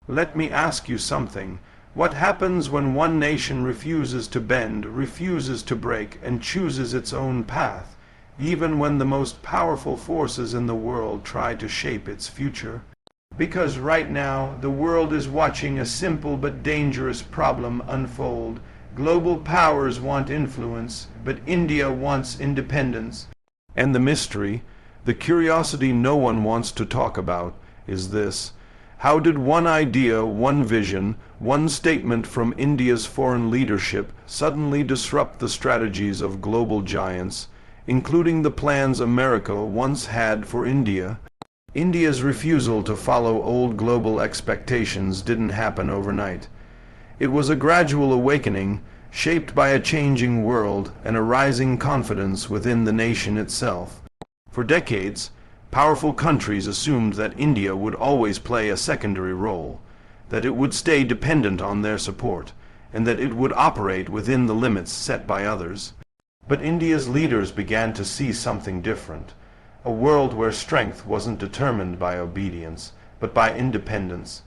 Let me ask you something. What happens when one nation refuses to bend, refuses to break, and chooses its own path, even when the most powerful forces in the world try to shape its future? Because right now, the world is watching a simple but dangerous problem unfold. Global powers want influence, but India wants independence. And the mystery, the curiosity no one wants to talk about, is this. How did one idea, one vision, one statement from India's foreign leadership suddenly disrupt the strategies of global giants, including the plans America once had for India? India's refusal to follow old global expectations didn't happen overnight. It was a gradual awakening, shaped by a changing world and a rising confidence within the nation itself. For decades, powerful countries assumed that India would always play a secondary role, that it would stay dependent on their support, and that it would operate within the limits set by others. But India's leaders began to see something different, a world where strength wasn't determined by obedience, but by independence.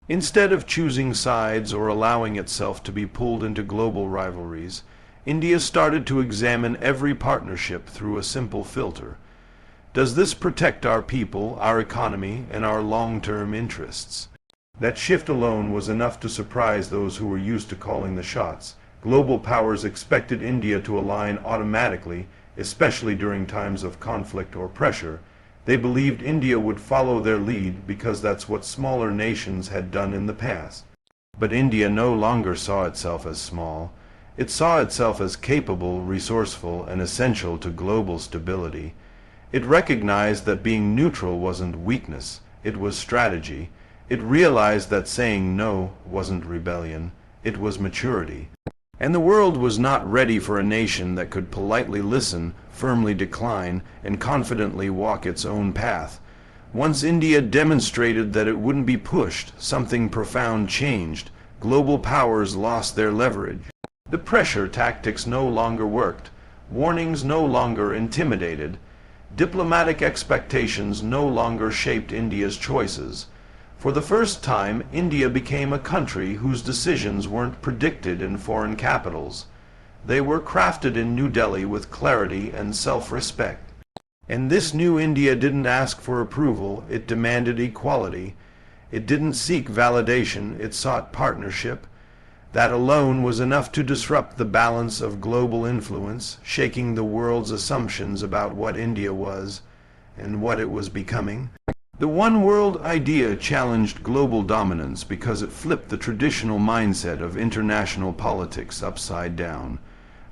Instead of choosing sides or allowing itself to be pulled into global rivalries, India started to examine every partnership through a simple filter. Does this protect our people, our economy, and our long-term interests? That shift alone was enough to surprise those who were used to calling the shots. Global powers expected India to align automatically, especially during times of conflict or pressure. They believed India would follow their lead because that's what smaller nations had done in the past. But India no longer saw itself as small. It saw itself as capable, resourceful, and essential to global stability. It recognized that being neutral wasn't weakness, it was strategy. It realized that saying no wasn't rebellion, it was maturity. And the world was not ready for a nation that could politely listen, firmly decline, and confidently walk its own path. Once India demonstrated that it wouldn't be pushed, something profound changed. Global powers lost their leverage. The pressure tactics no longer worked. Warnings no longer intimidated. Diplomatic expectations no longer shaped India's choices. For the first time, India became a country whose decisions weren't predicted in foreign capitals. They were crafted in New Delhi with clarity and self-respect. And this new India didn't ask for approval, it demanded equality. It didn't seek validation, it sought partnership. That alone was enough to disrupt the balance of global influence, shaking the world's assumptions about what India was and what it was becoming. The one world idea challenged global dominance because it flipped the traditional mindset of international politics upside down.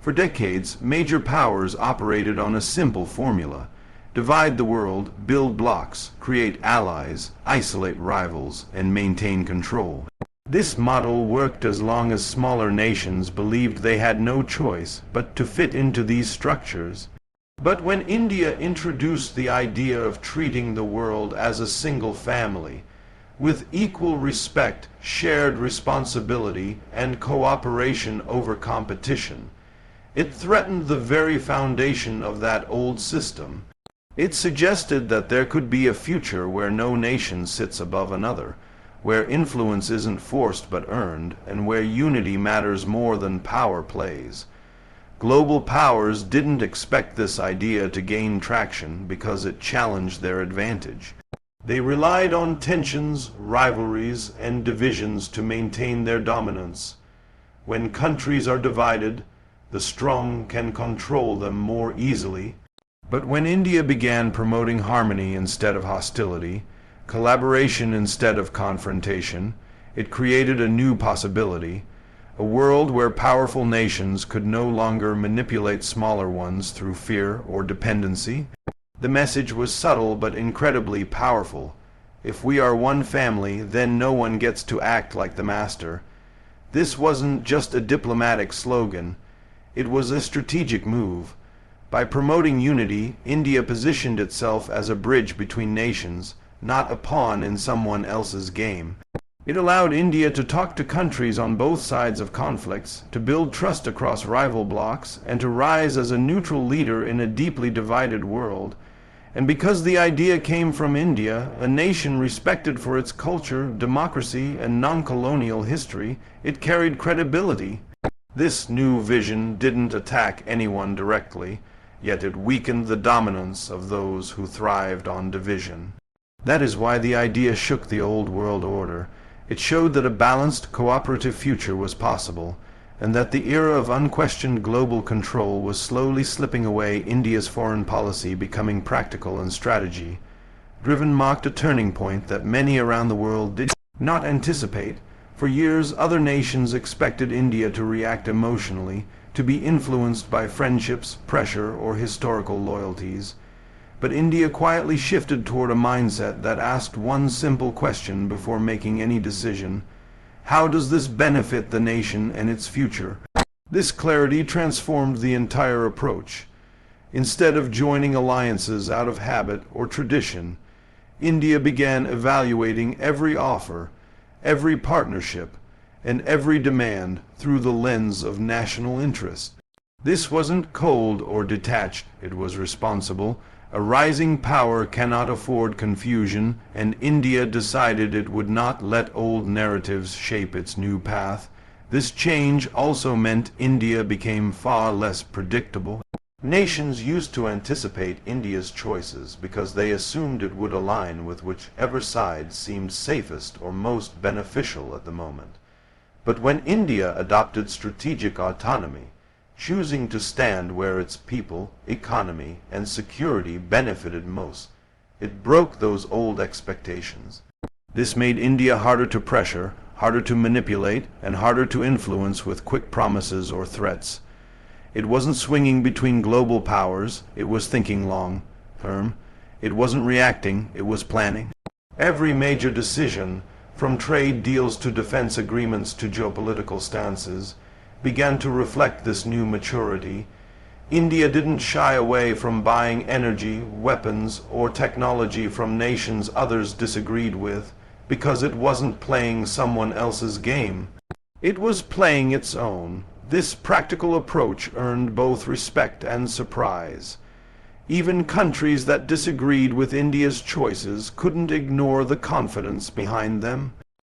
For decades, major powers operated on a simple formula: divide the world, build blocks, create allies, isolate rivals, and maintain control. This model worked as long as smaller nations believed they had no choice but to fit into these structures. But when India introduced the idea of treating the world as a single family, with equal respect, shared responsibility, and cooperation over competition, it threatened the very foundation of that old system. It suggested that there could be a future where no nation sits above another, where influence isn't forced but earned, and where unity matters more than power plays. Global powers didn't expect this idea to gain traction because it challenged their advantage. They relied on tensions, rivalries, and divisions to maintain their dominance. When countries are divided, the strong can control them more easily. But when India began promoting harmony instead of hostility, collaboration instead of confrontation, it created a new possibility, a world where powerful nations could no longer manipulate smaller ones through fear or dependency. The message was subtle but incredibly powerful. If we are one family, then no one gets to act like the master. This wasn't just a diplomatic slogan, it was a strategic move. By promoting unity, India positioned itself as a bridge between nations, not a pawn in someone else's game. It allowed India to talk to countries on both sides of conflicts, to build trust across rival blocs, and to rise as a neutral leader in a deeply divided world. And because the idea came from India, a nation respected for its culture, democracy, and non-colonial history, it carried credibility. This new vision didn't attack anyone directly, yet it weakened the dominance of those who thrived on division. That is why the idea shook the old world order. It showed that a balanced, cooperative future was possible, and that the era of unquestioned global control was slowly slipping away. India's foreign policy becoming practical and strategy driven marked a turning point that many around the world did not anticipate. For years, other nations expected India to react emotionally, to be influenced by friendships, pressure, or historical loyalties. But India quietly shifted toward a mindset that asked one simple question before making any decision: how does this benefit the nation and its future? This clarity transformed the entire approach. Instead of joining alliances out of habit or tradition, India began evaluating every offer, every partnership, and every demand through the lens of national interest. This wasn't cold or detached, it was responsible. A rising power cannot afford confusion, and India decided it would not let old narratives shape its new path. This change also meant India became far less predictable. Nations used to anticipate India's choices because they assumed it would align with whichever side seemed safest or most beneficial at the moment. But when India adopted strategic autonomy, choosing to stand where its people, economy, and security benefited most, it broke those old expectations. This made India harder to pressure, harder to manipulate, and harder to influence with quick promises or threats. It wasn't swinging between global powers, it was thinking long-term. It wasn't reacting, it was planning. Every major decision, from trade deals to defense agreements to geopolitical stances, began to reflect this new maturity. India didn't shy away from buying energy, weapons, or technology from nations others disagreed with, because it wasn't playing someone else's game. It was playing its own. This practical approach earned both respect and surprise. Even countries that disagreed with India's choices couldn't ignore the confidence behind them.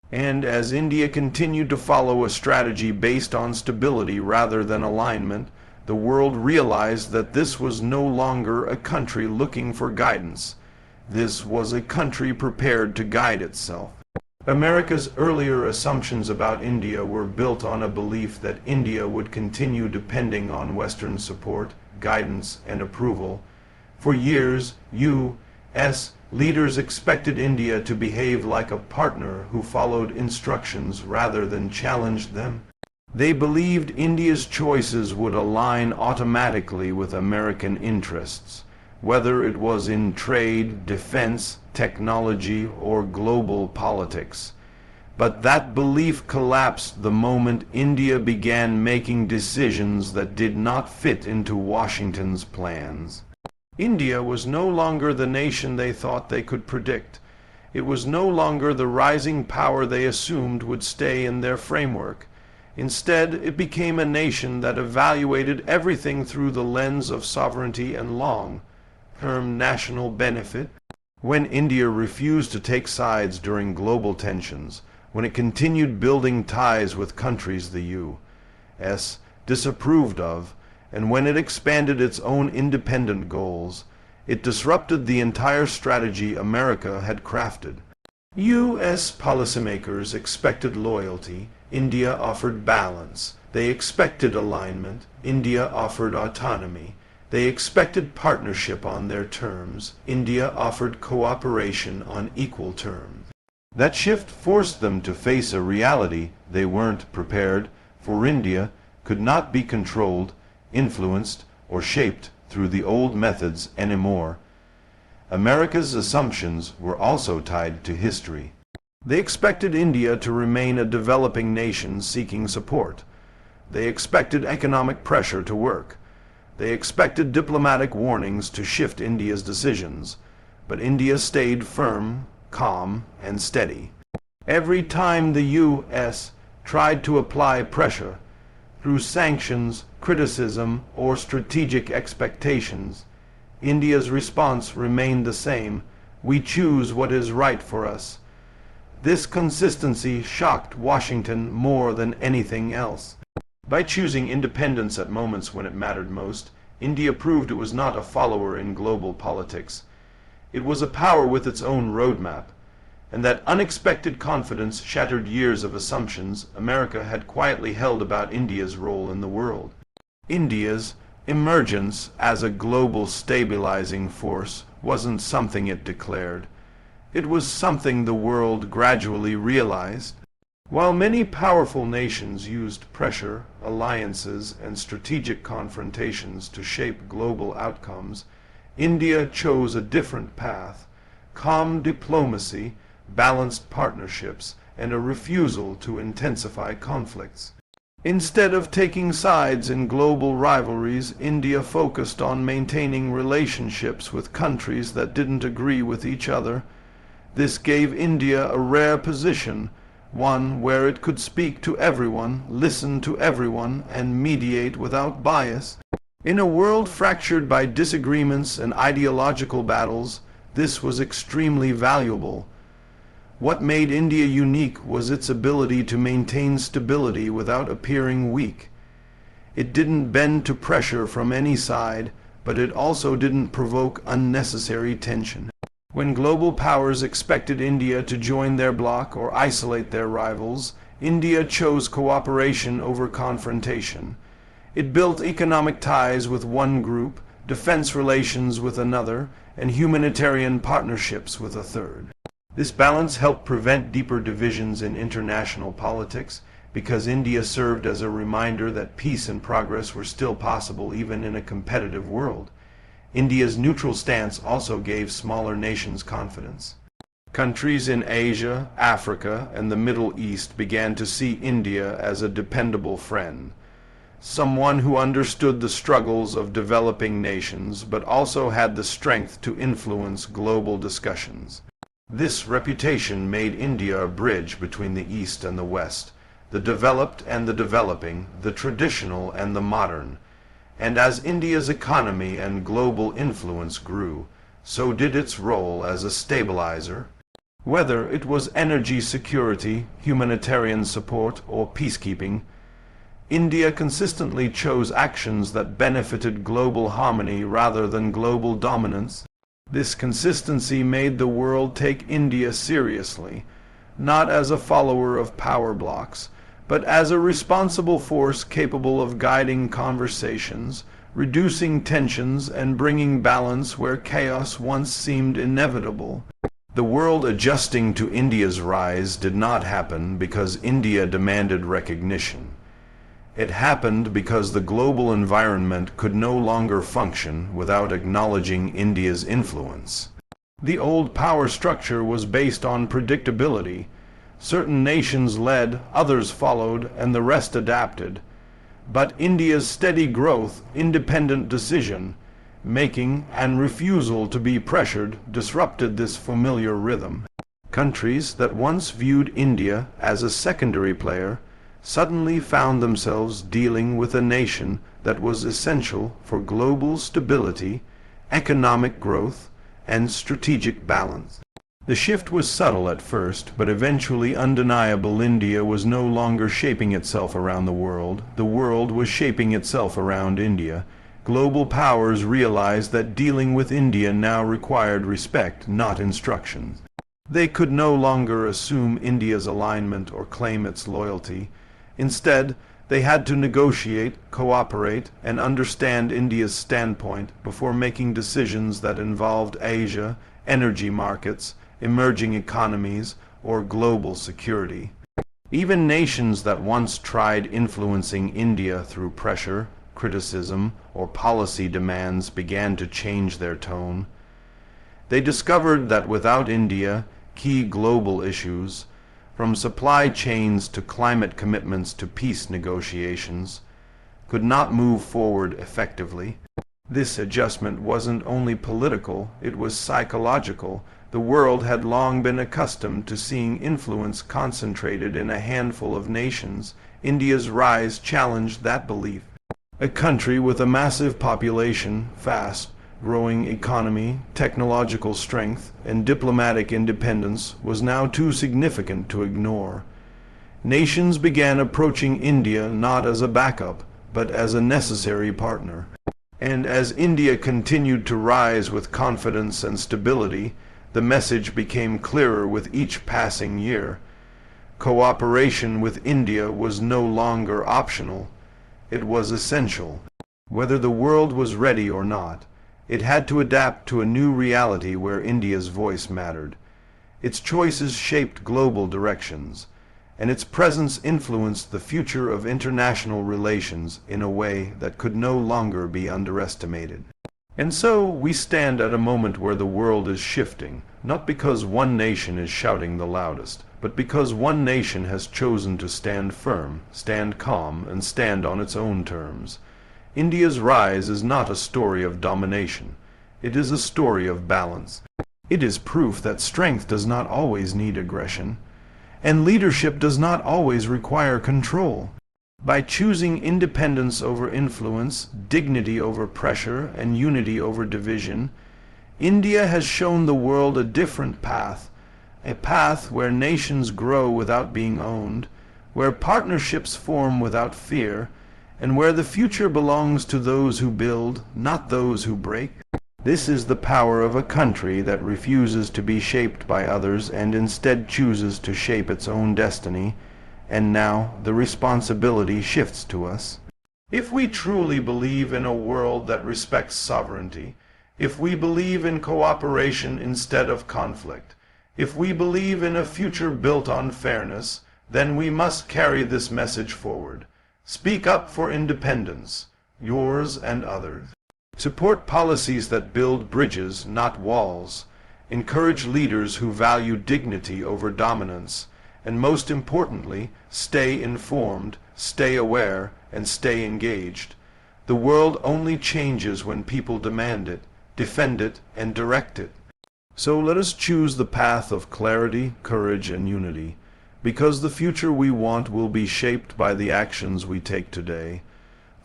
And as India continued to follow a strategy based on stability rather than alignment, the world realized that this was no longer a country looking for guidance. This was a country prepared to guide itself. America's earlier assumptions about India were built on a belief that India would continue depending on Western support, guidance, and approval. For years, U.S. leaders expected India to behave like a partner who followed instructions rather than challenged them. They believed India's choices would align automatically with American interests, whether it was in trade, defense, technology, or global politics. But that belief collapsed the moment India began making decisions that did not fit into Washington's plans. India was no longer the nation they thought they could predict. It was no longer the rising power they assumed would stay in their framework. Instead, it became a nation that evaluated everything through the lens of sovereignty and long-term national benefit. When India refused to take sides during global tensions, when it continued building ties with countries the U.S. disapproved of, and when it expanded its own independent goals, it disrupted the entire strategy America had crafted. U.S. policymakers expected loyalty, India offered balance. They expected alignment, India offered autonomy. They expected partnership on their terms, India offered cooperation on equal terms. That shift forced them to face a reality they weren't prepared for. India could not be controlled, influenced, or shaped through the old methods anymore. America's assumptions were also tied to history. They expected India to remain a developing nation seeking support. They expected economic pressure to work. They expected diplomatic warnings to shift India's decisions. But India stayed firm, calm, and steady. Every time the U.S. tried to apply pressure, through sanctions, criticism, or strategic expectations, India's response remained the same: we choose what is right for us. This consistency shocked Washington more than anything else. By choosing independence at moments when it mattered most, India proved it was not a follower in global politics. It was a power with its own roadmap, and that unexpected confidence shattered years of assumptions America had quietly held about India's role in the world. India's emergence as a global stabilizing force wasn't something it declared. It was something the world gradually realized. While many powerful nations used pressure, alliances, and strategic confrontations to shape global outcomes, India chose a different path: calm diplomacy, balanced partnerships, and a refusal to intensify conflicts. Instead of taking sides in global rivalries, India focused on maintaining relationships with countries that didn't agree with each other. This gave India a rare position, one where it could speak to everyone, listen to everyone, and mediate without bias. In a world fractured by disagreements and ideological battles, this was extremely valuable. What made India unique was its ability to maintain stability without appearing weak. It didn't bend to pressure from any side, but it also didn't provoke unnecessary tension. When global powers expected India to join their bloc or isolate their rivals, India chose cooperation over confrontation. It built economic ties with one group, defense relations with another, and humanitarian partnerships with a third. This balance helped prevent deeper divisions in international politics, because India served as a reminder that peace and progress were still possible even in a competitive world. India's neutral stance also gave smaller nations confidence. Countries in Asia, Africa, and the Middle East began to see India as a dependable friend, someone who understood the struggles of developing nations but also had the strength to influence global discussions. This reputation made India a bridge between the East and the West, the developed and the developing, the traditional and the modern. And as India's economy and global influence grew, so did its role as a stabilizer. Whether it was energy security, humanitarian support, or peacekeeping, India consistently chose actions that benefited global harmony rather than global dominance. This consistency made the world take India seriously, not as a follower of power blocks, but as a responsible force capable of guiding conversations, reducing tensions, and bringing balance where chaos once seemed inevitable. The world adjusting to India's rise did not happen because India demanded recognition. It happened because the global environment could no longer function without acknowledging India's influence. The old power structure was based on predictability. Certain nations led, others followed, and the rest adapted. But India's steady growth, independent decision-making, and refusal to be pressured disrupted this familiar rhythm. Countries that once viewed India as a secondary player suddenly found themselves dealing with a nation that was essential for global stability, economic growth, and strategic balance. The shift was subtle at first, but eventually undeniable. India was no longer shaping itself around the world was shaping itself around India. Global powers realized that dealing with India now required respect, not instructions. They could no longer assume India's alignment or claim its loyalty. Instead, they had to negotiate, cooperate, and understand India's standpoint before making decisions that involved Asia, energy markets, emerging economies, or global security. Even nations that once tried influencing India through pressure, criticism, or policy demands began to change their tone. They discovered that without India, key global issues, from supply chains to climate commitments to peace negotiations, could not move forward effectively. This adjustment wasn't only political, it was psychological. The world had long been accustomed to seeing influence concentrated in a handful of nations. India's rise challenged that belief. A country with a massive population, vast growing economy, technological strength, and diplomatic independence was now too significant to ignore. Nations began approaching India not as a backup, but as a necessary partner. And as India continued to rise with confidence and stability, the message became clearer with each passing year. Cooperation with India was no longer optional. It was essential. Whether the world was ready or not, it had to adapt to a new reality where India's voice mattered. Its choices shaped global directions, and its presence influenced the future of international relations in a way that could no longer be underestimated. And so we stand at a moment where the world is shifting, not because one nation is shouting the loudest, but because one nation has chosen to stand firm, stand calm, and stand on its own terms. India's rise is not a story of domination. It is a story of balance. It is proof that strength does not always need aggression, and leadership does not always require control. By choosing independence over influence, dignity over pressure, and unity over division, India has shown the world a different path, a path where nations grow without being owned, where partnerships form without fear, and where the future belongs to those who build, not those who break. This is the power of a country that refuses to be shaped by others and instead chooses to shape its own destiny, and now the responsibility shifts to us. If we truly believe in a world that respects sovereignty, if we believe in cooperation instead of conflict, if we believe in a future built on fairness, then we must carry this message forward. Speak up for independence, yours and others. Support policies that build bridges, not walls. Encourage leaders who value dignity over dominance. And most importantly, stay informed, stay aware, and stay engaged. The world only changes when people demand it, defend it, and direct it. So let us choose the path of clarity, courage, and unity, because the future we want will be shaped by the actions we take today.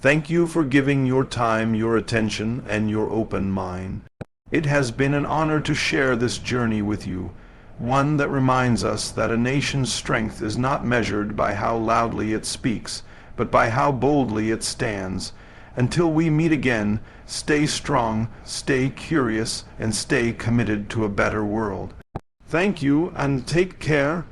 Thank you for giving your time, your attention, and your open mind. It has been an honor to share this journey with you, one that reminds us that a nation's strength is not measured by how loudly it speaks, but by how boldly it stands. Until we meet again, stay strong, stay curious, and stay committed to a better world. Thank you, and take care.